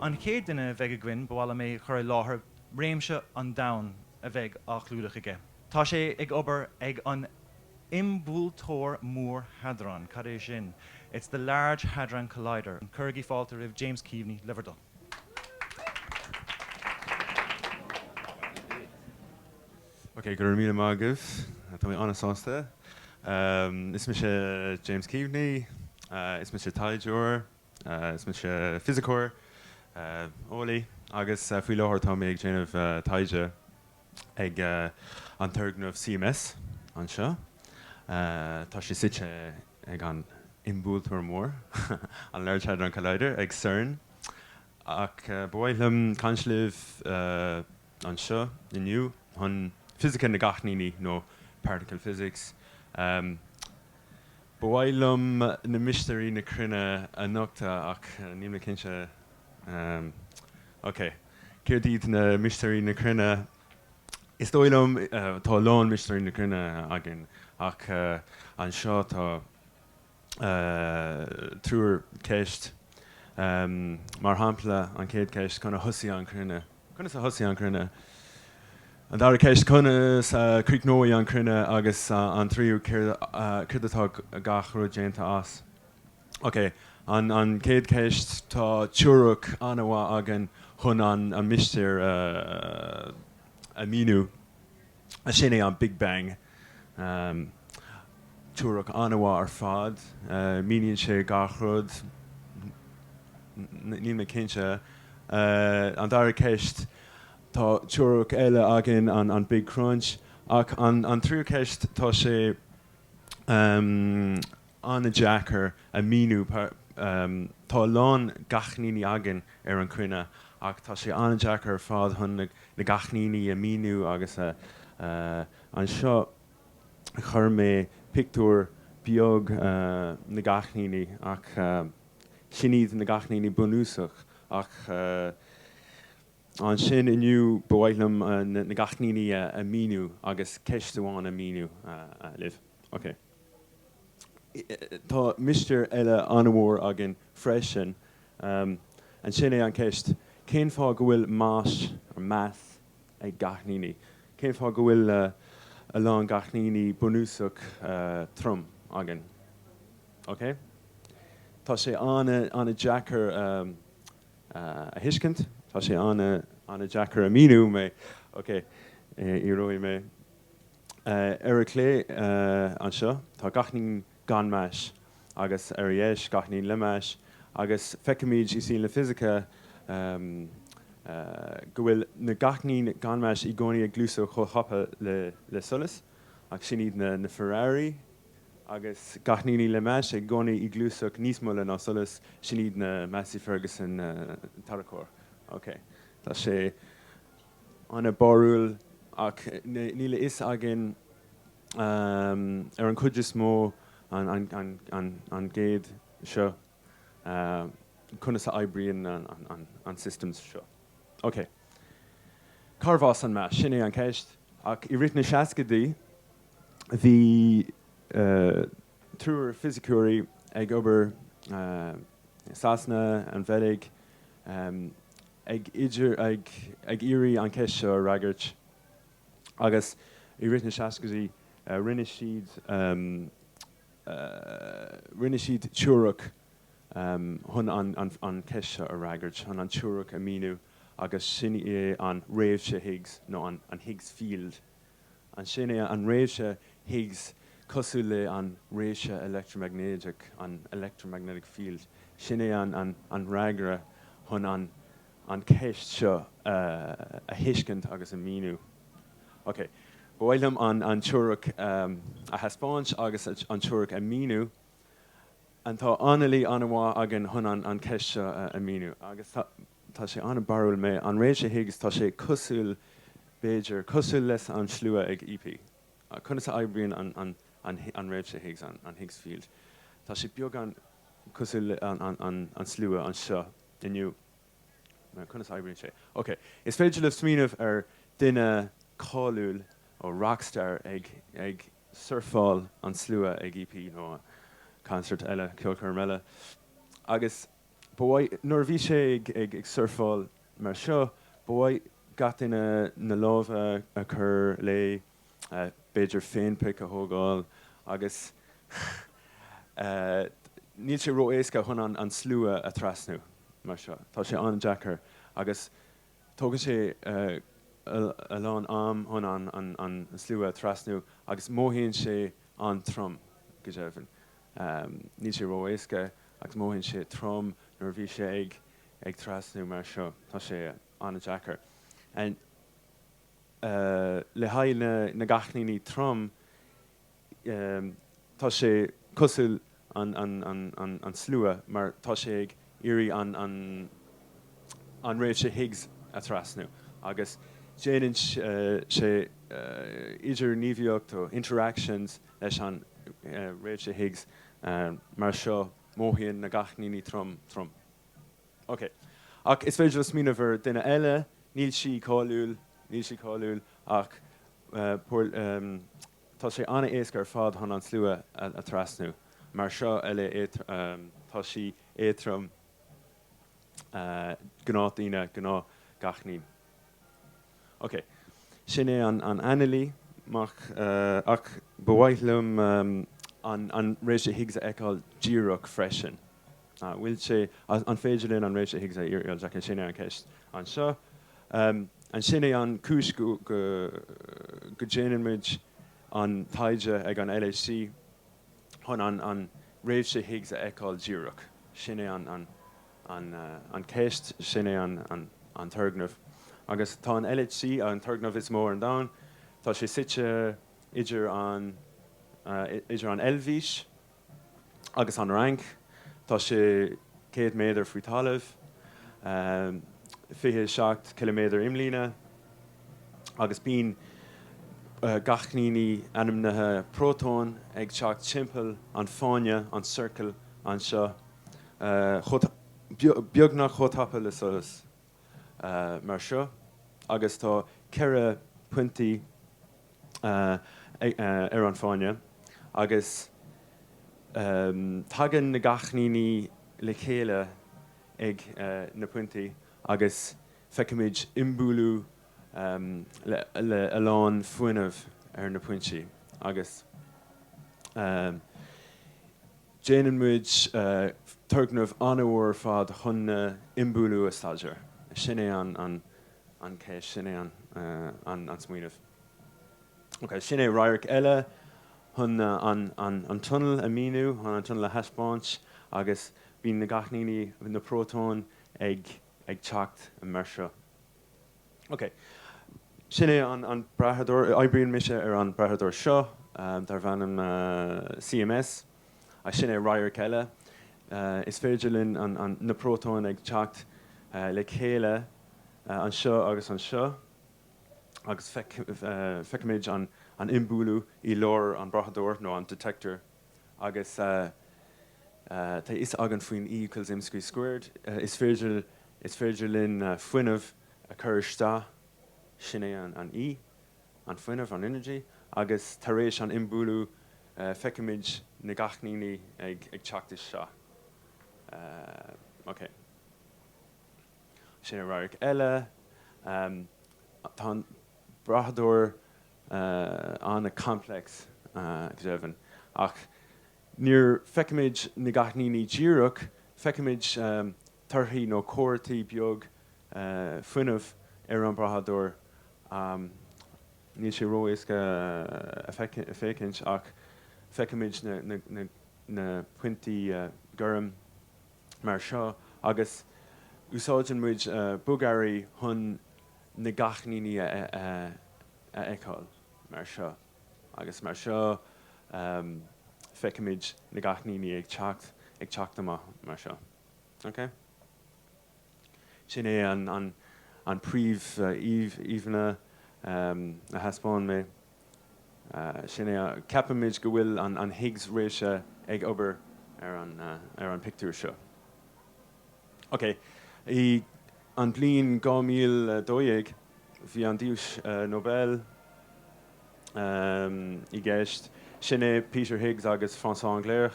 An chéad duine bheith againn bhfuil mé chur láthair réimse an domhan a bheith ach lúdach aige. Tá sé ag obair ag an imbhuailteoir mór hadron, cad é sin. It's the Large Hadron Collider. Curgi Falter of James Keaveney, Liverpool. Okay, gur míle mágah, tá mé anna sásta. Is me sé James Keaveney, is me sé taideoir, is me sé fisiceoir, Eolais, agus faoi láthir tá mé ag déanamh taide ag an turgnamh CMS an seo. Tá sé site ag an imbhuailteoir mór, an Large Hadron Collider ag CERN. Ach bhuailm cainslibh an seo inniu, chun Fisic na caithníní nó particle physics. Bhuailm na mistéirí na chruinne a nocta ach níl na cinse. Okay, céirdíad na mistéirí na chruinne. Is dóilm tá lán mistéirí na chruinne againn ach an seo tá trúr ceist mar hampla an céad ceist chuna thosaí an chruinne. Chuna sa thosaí an chruinne. An dar ceist chuna sa Cruinne an chruinne agus an tríú céirdatá gach rud déanta as. Okay, an céad ceist tá teorainn anmha againn chun an mistéir a mhíniú. A sin é an Big Bang. Teorainn anmha ar fad, míonn sé gach rud, níl me cinse. An dar ceist tá teorainn eile againn an Big Crunch, ach an tríú ceist tá sé anna deachar a mhíniú. Tá lán caithníní againn ar an chruinne, ach tá sé anna deachar ar fad chun na caithníní a mhíniú agus an seo chur mé pictiúr beag na caithníní ach sin iad na caithníní bunúsach ach an sin inniu bhuailm na caithníní a mhíniú agus ceist amháin a mhíniú libh. Okay. Tá mistéir eile anmhór againn freisin an sin é an ceist. Cén fá go bhfuil más ar math ag caithníní. Cén fá go bhfuil a lán caithníní bunúsach trom againn. Okay? Tá sé anna deachar a hiiscint. Tá sé anna deachar a mhíniú mé. Okay, I roi mé. Ar a clé an seo, tá caithnín gan meis agus ar dhéis caithnín le meis agus feicimid I síl na fisica go bhfuil na caithnín gan meis I gcónaí ag glúsach chomh chapa le solas ach sin iad na Ferrari agus caithníní le meis ag gcónaí I glúsach níos mó le ná solas sin iad na Massey Ferguson taracóir. Okay. Tá sé anna barúil ach níl is againn ar an cuid is mó an géad seo chuna sa oibríonn an systems seo. Okay. Carvás an meas, sin é an ceist ach I rith na seascadaí bhí trúr fisiceoirí ag obair Sasna an bheilg ag idir ag irí an ceist seo ragart agus I rith na seascadaí rinne siad teorainn chun an ceist seo a ragart chun an teorainn a mhíniú agus sin é an réimse Higgs nó an Higgs field. An sin é an réimse Higgs cosú le an réimse electromagnetic, an electromagnetic field. Sin é an ragara chun an ceist seo a hiiscint agus a mhíniú. Okay. Bhuailm an teorainn a haspáint agus an teorainn a mhíniú an tá annalí anmha againn chun an ceist seo a mhíniú. Agus tá sé anna barúil mé an réimse Higgs tá sé cosúil Béidir cosúil leis an slua ag EP. Chuna sa oibríonn an réimse Higgs an Higgs field. Tá sé beag an cosúil an slua an seo inniu. Chuna sa oibríonn sé. Okay. Is féidir le smíanamh ar duine cáiliúil ó rockstar ag surfáil an slua ag EP nó concert eile ceolchur meile. Agus nuair bhí sé ag surfáil mar seo, ba gat ina na lámha a chur le beidir féin pic a thógáil agus níl sé ró éasca chun an slua a trasnú mar seo. Tá sé an Jackar agus tógann sé a lán am chun an slua a trasnú agus móhíonn sé an trom go déibhinn. Níl sé ró éasca agus móhíonn sé trom nuair bhí sé ag trasnú mar seo. Tá sé an Jackar. And le hail na caithníní trom tá sé cosúil an slua mar tá sé ag iarraidh an réamh sé Higgs a trasnú agus déanann sé idir níomhaíocht ó interactions leis an réamh sé Higgs mar seo móhíonn na caithníní trom. Okay. Ach is féidir smíanamh ar duine eile níl sí cáiliúil ach tá sé anna éasca ar fád chun an slua a trasnú mar seo eile tá sí étrom gná daoine gná caithnín. Okay. Sin é an Annalí ach bhhaithlumm an réamh sé Higgs a fheiceáil díreach freisin. Bhfuil sé an féidir linn an réamh sé Higgs a iarraidh Jackar sin é an ceist an seo. An sin é an cúis go déananmuid an taide ag an LHC chun an réamh sé Higgs a fheiceáil díreach. Sin é an ceist, sin é an turgnamh. Agus tá an LHC an turgnamh is mór an domhan, tá sé site idir an Eilvéis agus an Fhrainc, tá sé 100 méadar faoi talamh, 27 kiloméadar imlíne, agus bíonn caithníní ainmnithe prótón ag teacht timpeall an fáinne, an circle an seo, beagnach chótapal is solas mar seo, agus tá ceithre puintí ar an fáinne, agus tagann na caithníní le chéile ag na puintí, agus feicimid imbhuailú le lán fuinmh ar na puintí. Agus déananmuid turgnamh anmhór fad chun imbhuailú a staidir. Sin é an céis, sin é an smaoinemh. Okay, sin é radharc eile chun an tunnel a mhíniú, chun an tunnel a heispáint, agus bíonn na caithníní na prótón ag teacht an mar seo. Okay. Sin é an brethadóir, oibríonn mise ar an brethadóir seo, dar bhanam CMS, a sin é radharc eile. Is féidir linn an na prótón ag teacht le chéile an seo agus an seo, agus feicimid an imbhuailú I leor an brethadóir nó an detector, agus tá is agan faoin E equals m² squared. Is féidir linn fuinmh a chur sta, sin é an E, an fuinmh an energy, agus tar éis an imbhuailú feicimid na caithníní ag teacht is seo. Okay. Sin é radharc eile, tá brethadóir anna complex go déibhinn, ach níor feicimid na caithníní díreach, feicimid tarthaí nó cóirtaí beag fuinmh ar an brethadóir. Níl sé ró éasca a fécinint, ach feicimid na puintí gurm mar seo, agus úsáideann muid bugarí chun na caithníní a fheiceáil mar seo. Agus mar seo feicimid na caithníní ag teacht amach mar seo. Okay? Sin é an príomh-íomhna a heispáin mé. Sin é ceapamid go bhfuil an Higgs réise ag obair ar an pictiúr seo. Okay. I an bliain 2012 bhí an diúis Nobel I gceist, sin é Peter Higgs agus François Anglaire,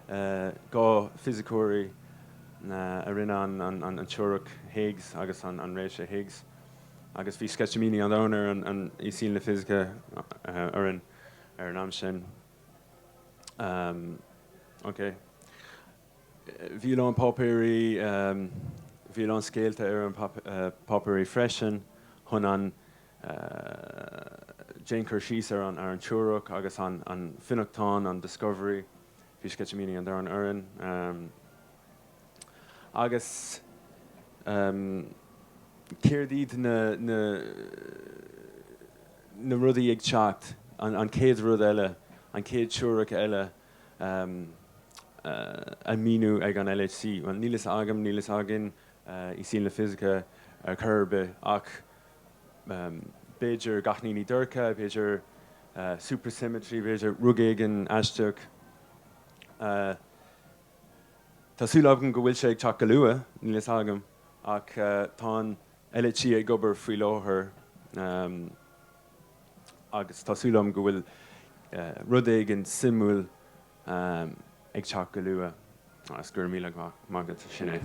gá fisiceoirí a rinne an teorainn Higgs agus an réimse Higgs. Agus bhí scaitmíní an dónar an ísín le fisice ar an am sin. Okay. Bhí an papéirí, bhí an scéalta ar an papéirí freisin, chun an Jane síos ar an teorainn agus an finneachtáin an discovery, bhí scaitmíní an dónar oireann. Agus céirdíad na rudaí ag teacht, an céad rud eile, an céad teorainn eile a mhíniú ag an LHC. Nílas againn í sin le fisice ar churbe ach beidir caithníní dorcha, beidir supersymmetry, beidir rugéigean aisteach. Tásúil agam go bhfuil sé ag teach go luath, nílas agam, ach tá LHC ag gobar faoi láthair agus tásúil agam go bhfuil rudéigean simúil ag teach go luath. As gur míle mágad sin é.